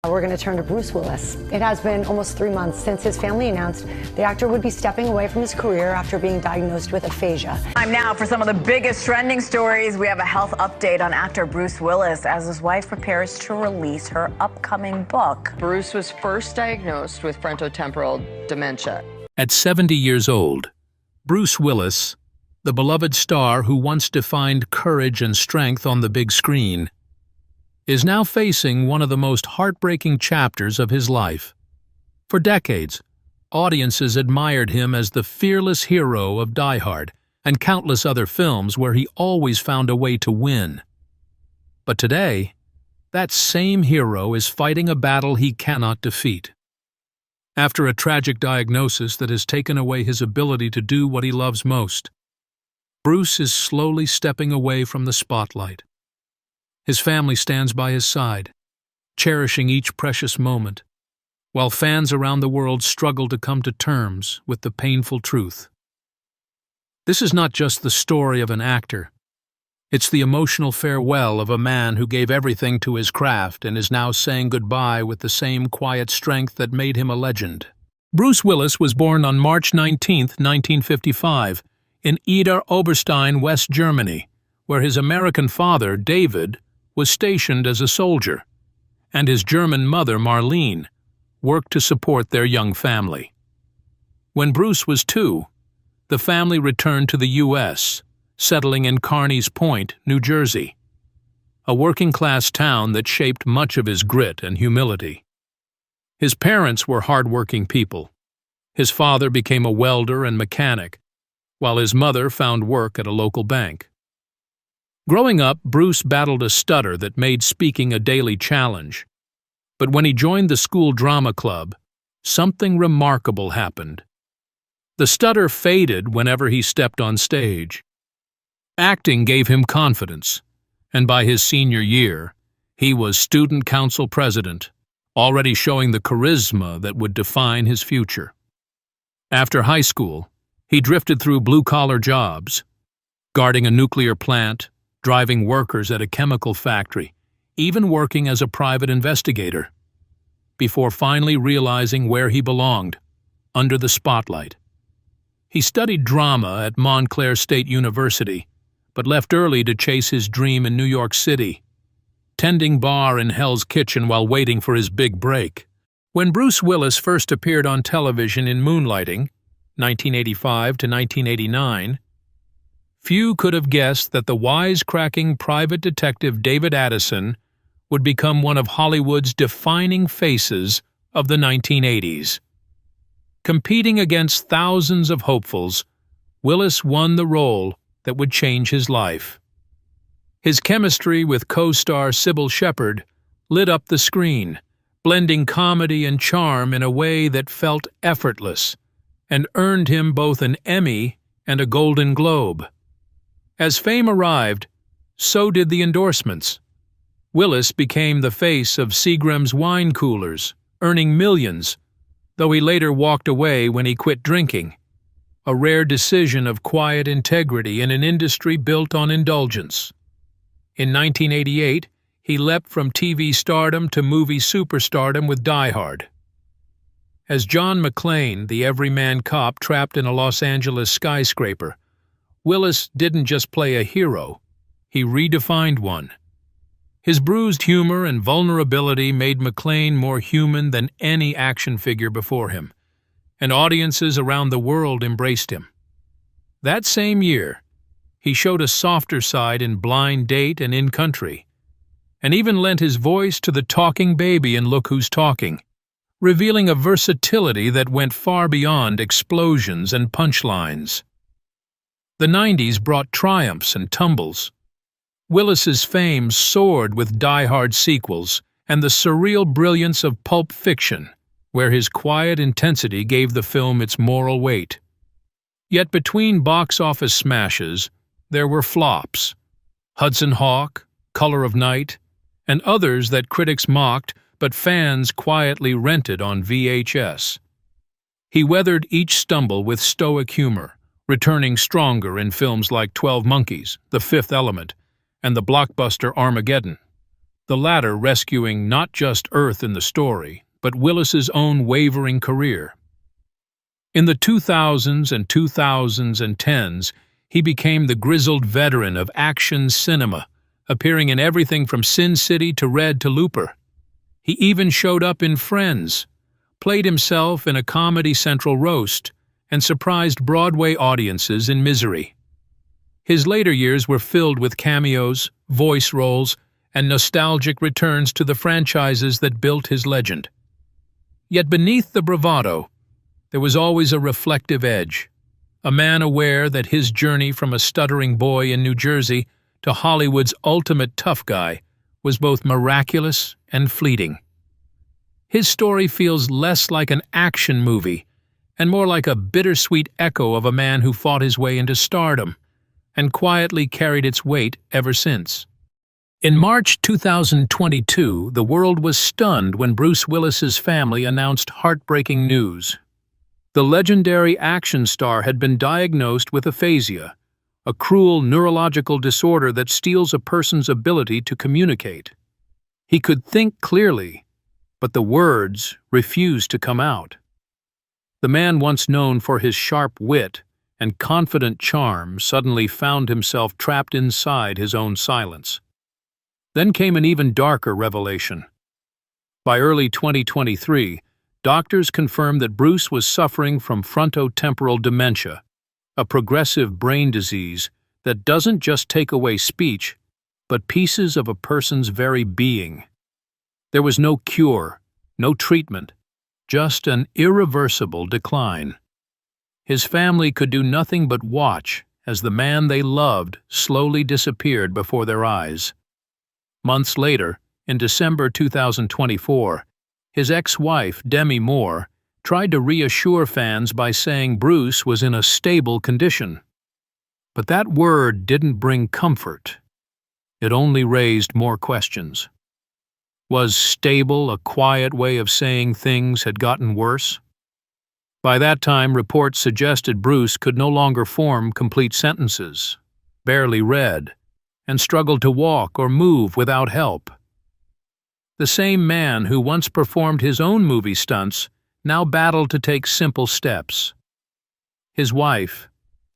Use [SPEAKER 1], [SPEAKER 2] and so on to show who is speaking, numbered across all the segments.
[SPEAKER 1] We're going to turn to Bruce Willis. It has been almost 3 months since his family announced the actor would be stepping away from his career after being diagnosed with aphasia.
[SPEAKER 2] Time now for some of the biggest trending stories. We have a health update on actor Bruce Willis as his wife prepares to release her upcoming book.
[SPEAKER 3] Bruce was first diagnosed with frontotemporal dementia.
[SPEAKER 4] At 70 years old, Bruce Willis, the beloved star who once defined courage and strength on the big screen, is now facing one of the most heartbreaking chapters of his life. For decades, audiences admired him as the fearless hero of Die Hard and countless other films where he always found a way to win. But today, that same hero is fighting a battle he cannot defeat. After a tragic diagnosis that has taken away his ability to do what he loves most, Bruce is slowly stepping away from the spotlight. His family stands by his side, cherishing each precious moment, while fans around the world struggle to come to terms with the painful truth. This is not just the story of an actor. It's the emotional farewell of a man who gave everything to his craft and is now saying goodbye with the same quiet strength that made him a legend. Bruce Willis was born on March 19, 1955, in Ida Oberstein, West Germany, where his American father, David, was stationed as a soldier, and his German mother, Marlene, worked to support their young family. When Bruce was 2, the family returned to the U.S., settling in Carneys Point, New Jersey, a working-class town that shaped much of his grit and humility. His parents were hard-working people. His father became a welder and mechanic, while his mother found work at a local bank. Growing up, Bruce battled a stutter that made speaking a daily challenge. But when he joined the school drama club, something remarkable happened. The stutter faded whenever he stepped on stage. Acting gave him confidence, and by his senior year, he was student council president, already showing the charisma that would define his future. After high school, he drifted through blue-collar jobs, guarding a nuclear plant, driving workers at a chemical factory, even working as a private investigator, before finally realizing where he belonged, under the spotlight. He studied drama at Montclair State University, but left early to chase his dream in New York City, tending bar in Hell's Kitchen while waiting for his big break. When Bruce Willis first appeared on television in Moonlighting, 1985 to 1989, few could have guessed that the wisecracking private detective David Addison would become one of Hollywood's defining faces of the 1980s. Competing against thousands of hopefuls, Willis won the role that would change his life. His chemistry with co-star Sybil Shepherd lit up the screen, blending comedy and charm in a way that felt effortless, and earned him both an Emmy and a Golden Globe. As fame arrived, so did the endorsements. Willis became the face of Seagram's wine coolers, earning millions, though he later walked away when he quit drinking, a rare decision of quiet integrity in an industry built on indulgence. In 1988, he leapt from TV stardom to movie superstardom with Die Hard. As John McClane, the everyman cop trapped in a Los Angeles skyscraper, Willis didn't just play a hero, he redefined one. His bruised humor and vulnerability made McClane more human than any action figure before him, and audiences around the world embraced him. That same year, he showed a softer side in Blind Date and In Country, and even lent his voice to the talking baby in Look Who's Talking, revealing a versatility that went far beyond explosions and punchlines. The 90s brought triumphs and tumbles. Willis's fame soared with Die Hard sequels and the surreal brilliance of Pulp Fiction, where his quiet intensity gave the film its moral weight. Yet between box office smashes, there were flops: Hudson Hawk, Color of Night, and others that critics mocked but fans quietly rented on VHS. He weathered each stumble with stoic humor, returning stronger in films like 12 Monkeys, The Fifth Element, and the blockbuster Armageddon. the latter rescuing not just Earth in the story, but Willis's own wavering career. In the 2000s and 2010s, he became the grizzled veteran of action cinema, appearing in everything from Sin City to Red to Looper. He even showed up in Friends, played himself in a Comedy Central roast, and surprised Broadway audiences in Misery. His later years were filled with cameos, voice roles, and nostalgic returns to the franchises that built his legend. Yet beneath the bravado, there was always a reflective edge, a man aware that his journey from a stuttering boy in New Jersey to Hollywood's ultimate tough guy was both miraculous and fleeting. His story feels less like an action movie and more like a bittersweet echo of a man who fought his way into stardom and quietly carried its weight ever since. In March 2022, the world was stunned when Bruce Willis's family announced heartbreaking news. The legendary action star had been diagnosed with aphasia, a cruel neurological disorder that steals a person's ability to communicate. He could think clearly, but the words refused to come out. The man once known for his sharp wit and confident charm suddenly found himself trapped inside his own silence. Then came an even darker revelation. By early 2023, doctors confirmed that Bruce was suffering from frontotemporal dementia, a progressive brain disease that doesn't just take away speech, but pieces of a person's very being. There was no cure, no treatment, just an irreversible decline. His family could do nothing but watch as the man they loved slowly disappeared before their eyes. Months later, in December 2024, his ex-wife, Demi Moore, tried to reassure fans by saying Bruce was in a stable condition. But that word didn't bring comfort. It only raised more questions. Was stable a quiet way of saying things had gotten worse? By that time, reports suggested Bruce could no longer form complete sentences, barely read, and struggled to walk or move without help. The same man who once performed his own movie stunts now battled to take simple steps. His wife,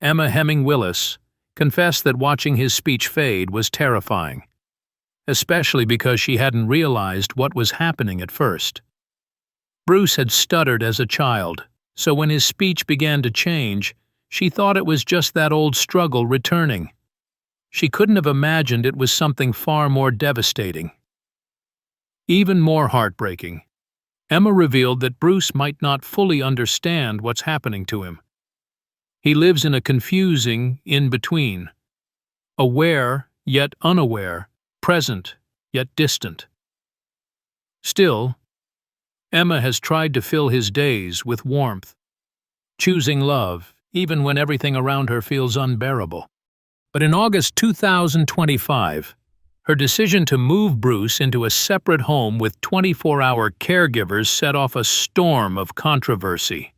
[SPEAKER 4] Emma Hemming Willis, confessed that watching his speech fade was terrifying, especially because she hadn't realized what was happening at first. Bruce had stuttered as a child, so when his speech began to change, she thought it was just that old struggle returning. She couldn't have imagined it was something far more devastating. Even more heartbreaking, Emma revealed that Bruce might not fully understand what's happening to him. He lives in a confusing in-between, aware yet unaware, present yet distant. Still, Emma has tried to fill his days with warmth, choosing love even when everything around her feels unbearable. But in August 2025, her decision to move Bruce into a separate home with 24-hour caregivers set off a storm of controversy.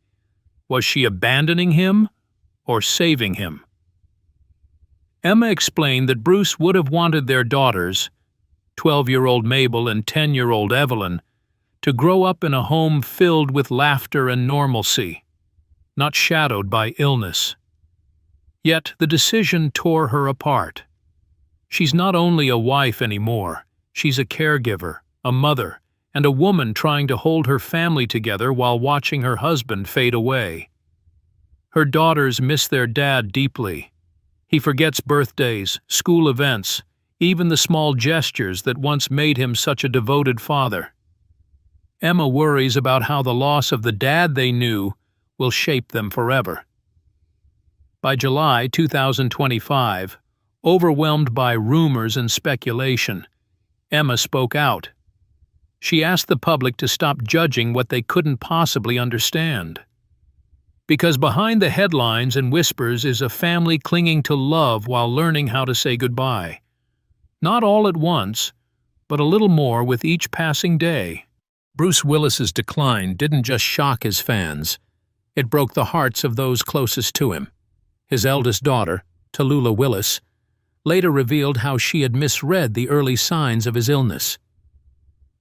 [SPEAKER 4] Was she abandoning him or saving him? Emma explained that Bruce would have wanted their daughters, 12-year-old Mabel and 10-year-old Evelyn, to grow up in a home filled with laughter and normalcy, not shadowed by illness. Yet the decision tore her apart. She's not only a wife anymore, she's a caregiver, a mother, and a woman trying to hold her family together while watching her husband fade away. Her daughters miss their dad deeply. He forgets birthdays, school events, even the small gestures that once made him such a devoted father. Emma worries about how the loss of the dad they knew will shape them forever. By July 2025, overwhelmed by rumors and speculation, Emma spoke out. She asked the public to stop judging what they couldn't possibly understand. Because behind the headlines and whispers is a family clinging to love while learning how to say goodbye. Not all at once, but a little more with each passing day. Bruce Willis's decline didn't just shock his fans. It broke the hearts of those closest to him. His eldest daughter, Tallulah Willis, later revealed how she had misread the early signs of his illness,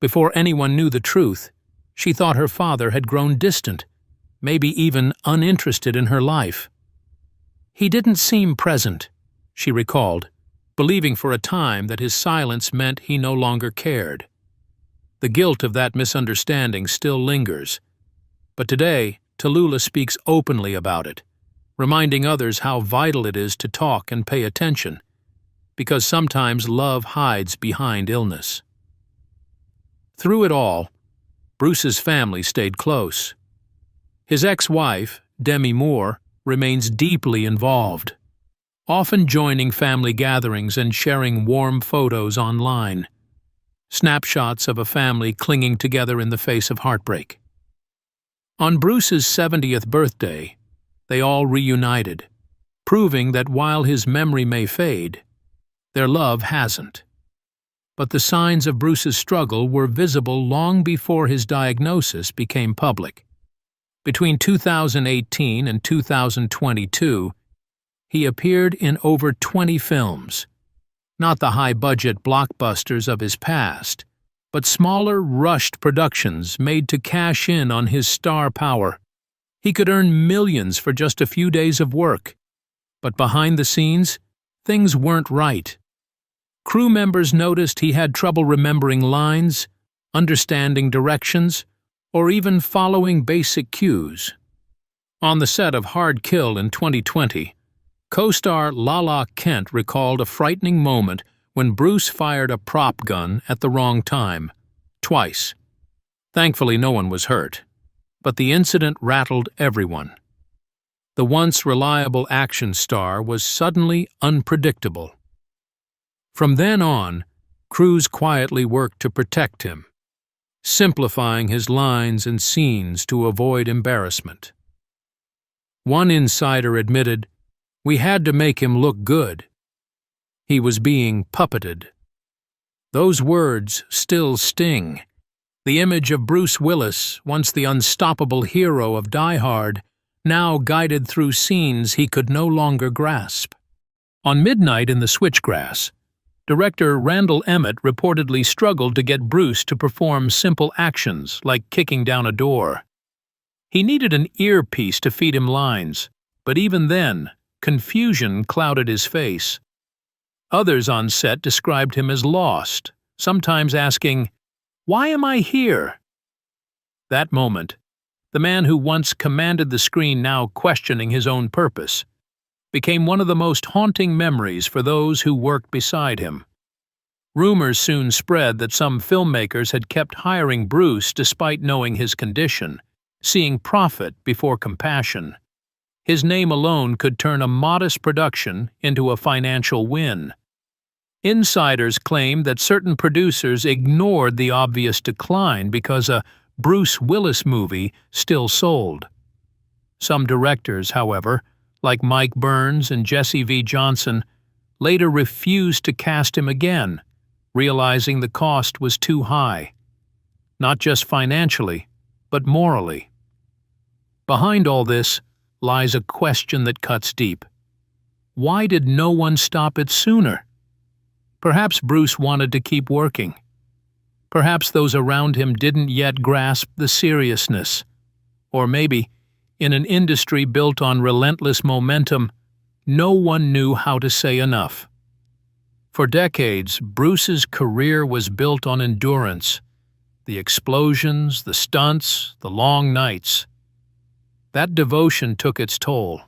[SPEAKER 4] Before anyone knew the truth, she thought her father had grown distant, maybe even uninterested in her life. He didn't seem present, she recalled, believing for a time that his silence meant he no longer cared. The guilt of that misunderstanding still lingers, but today Tallulah speaks openly about it, reminding others how vital it is to talk and pay attention, because sometimes love hides behind illness. Through it all, Bruce's family stayed close. His ex-wife, Demi Moore, remains deeply involved, often joining family gatherings and sharing warm photos online, snapshots of a family clinging together in the face of heartbreak. On Bruce's 70th birthday, they all reunited, proving that while his memory may fade, their love hasn't. But the signs of Bruce's struggle were visible long before his diagnosis became public. Between 2018 and 2022, he appeared in over 20 films, not the high-budget blockbusters of his past, but smaller, rushed productions made to cash in on his star power. He could earn millions for just a few days of work, but behind the scenes, things weren't right. Crew members noticed he had trouble remembering lines, understanding directions, or even following basic cues. On the set of Hard Kill in 2020, co-star Lala Kent recalled a frightening moment when Bruce fired a prop gun at the wrong time, twice. Thankfully, no one was hurt, but the incident rattled everyone. The once reliable action star was suddenly unpredictable. From then on, crews quietly worked to protect him, simplifying his lines and scenes to avoid embarrassment. One insider admitted, "We had to make him look good. He was being puppeted." Those words still sting. The image of Bruce Willis, once the unstoppable hero of Die Hard, now guided through scenes he could no longer grasp. On Midnight in the Switchgrass, director Randall Emmett reportedly struggled to get Bruce to perform simple actions like kicking down a door. He needed an earpiece to feed him lines, but even then, confusion clouded his face. Others on set described him as lost, sometimes asking, "Why am I here?" That moment, the man who once commanded the screen now questioning his own purpose, became one of the most haunting memories for those who worked beside him. Rumors soon spread that some filmmakers had kept hiring Bruce despite knowing his condition, seeing profit before compassion. His name alone could turn a modest production into a financial win. Insiders claimed that certain producers ignored the obvious decline because a Bruce Willis movie still sold. Some directors, however, like Mike Burns and Jesse V. Johnson, later refused to cast him again, realizing the cost was too high, not just financially, but morally. Behind all this lies a question that cuts deep. Why did no one stop it sooner? Perhaps Bruce wanted to keep working. Perhaps those around him didn't yet grasp the seriousness. Or maybe, in an industry built on relentless momentum, no one knew how to say enough. For decades, Bruce's career was built on endurance, the explosions, the stunts, the long nights. That devotion took its toll.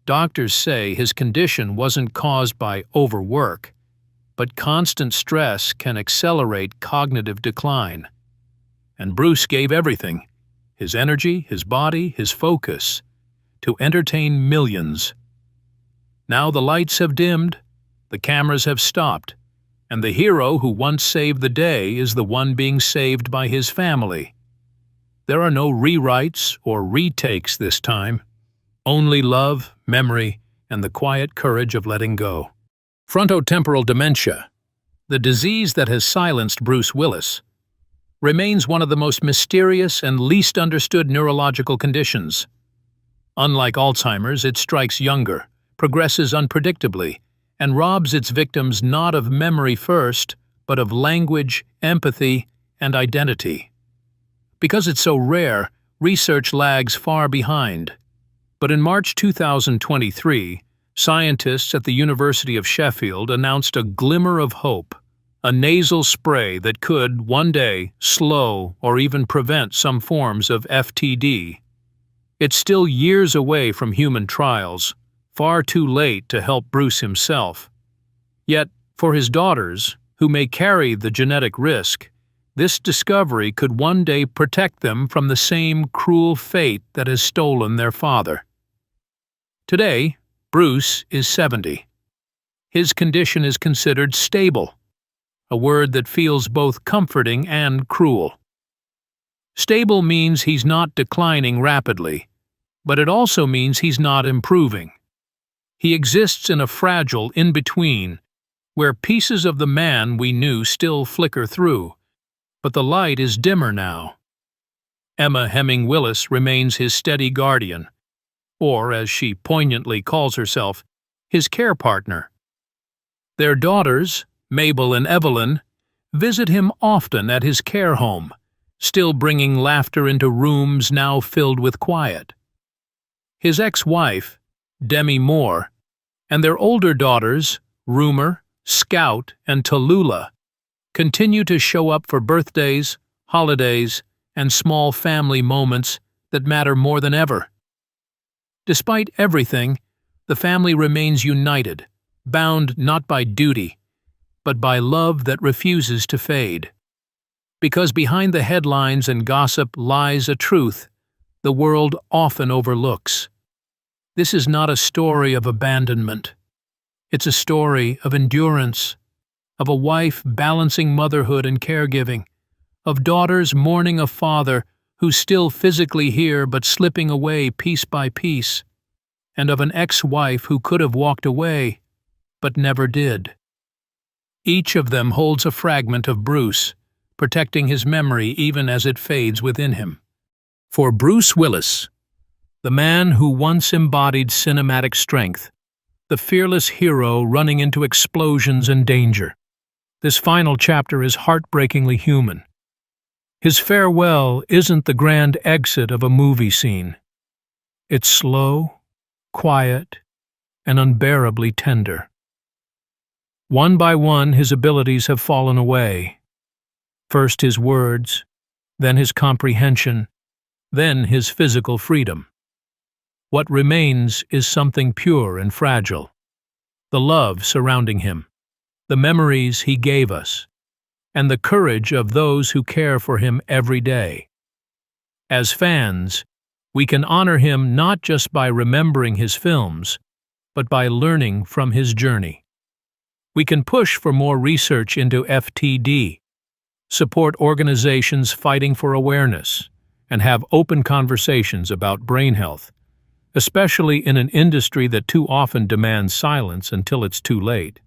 [SPEAKER 4] Doctors say his condition wasn't caused by overwork, but constant stress can accelerate cognitive decline. And Bruce gave everything, his energy, his body, his focus, to entertain millions. Now the lights have dimmed, the cameras have stopped, and the hero who once saved the day is the one being saved by his family. There are no rewrites or retakes this time, only love, memory, and the quiet courage of letting go. Frontotemporal dementia, the disease that has silenced Bruce Willis, remains one of the most mysterious and least understood neurological conditions. Unlike Alzheimer's, it strikes younger, progresses unpredictably, and robs its victims not of memory first, but of language, empathy, and identity. Because it's so rare, research lags far behind. But in March 2023, scientists at the University of Sheffield announced a glimmer of hope, a nasal spray that could, one day, slow or even prevent some forms of FTD. It's still years away from human trials, far too late to help Bruce himself. Yet, for his daughters, who may carry the genetic risk, this discovery could one day protect them from the same cruel fate that has stolen their father. Today, Bruce is 70. His condition is considered stable, a word that feels both comforting and cruel. Stable means he's not declining rapidly, but it also means he's not improving. He exists in a fragile in-between, where pieces of the man we knew still flicker through, but the light is dimmer now. Emma Hemming Willis remains his steady guardian, or, as she poignantly calls herself, his care partner. Their daughters, Mabel and Evelyn, visit him often at his care home, still bringing laughter into rooms now filled with quiet. His ex-wife, Demi Moore, and their older daughters, Rumer, Scout, and Tallulah, continue to show up for birthdays, holidays, and small family moments that matter more than ever. Despite everything, the family remains united, bound not by duty, but by love that refuses to fade. Because behind the headlines and gossip lies a truth the world often overlooks. This is not a story of abandonment. It's a story of endurance, of a wife balancing motherhood and caregiving, of daughters mourning a father who's still physically here but slipping away piece by piece, and of an ex-wife who could have walked away, but never did. Each of them holds a fragment of Bruce, protecting his memory even as it fades within him. For Bruce Willis, the man who once embodied cinematic strength, the fearless hero running into explosions and danger, this final chapter is heartbreakingly human. His farewell isn't the grand exit of a movie scene. It's slow, quiet, and unbearably tender. One by one, his abilities have fallen away. First his words, then his comprehension, then his physical freedom. What remains is something pure and fragile. The love surrounding him, the memories he gave us, and the courage of those who care for him every day. As fans, we can honor him not just by remembering his films, but by learning from his journey. We can push for more research into FTD, support organizations fighting for awareness, and have open conversations about brain health, especially in an industry that too often demands silence until it's too late.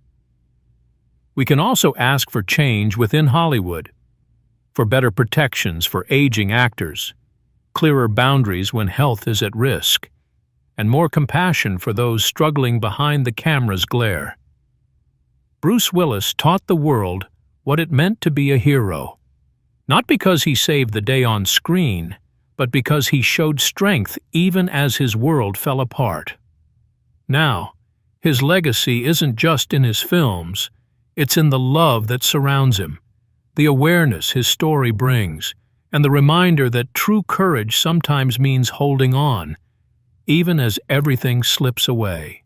[SPEAKER 4] We can also ask for change within Hollywood, for better protections for aging actors, clearer boundaries when health is at risk, and more compassion for those struggling behind the camera's glare. Bruce Willis taught the world what it meant to be a hero, not because he saved the day on screen, but because he showed strength even as his world fell apart. Now, his legacy isn't just in his films, it's in the love that surrounds him, the awareness his story brings, and the reminder that true courage sometimes means holding on, even as everything slips away.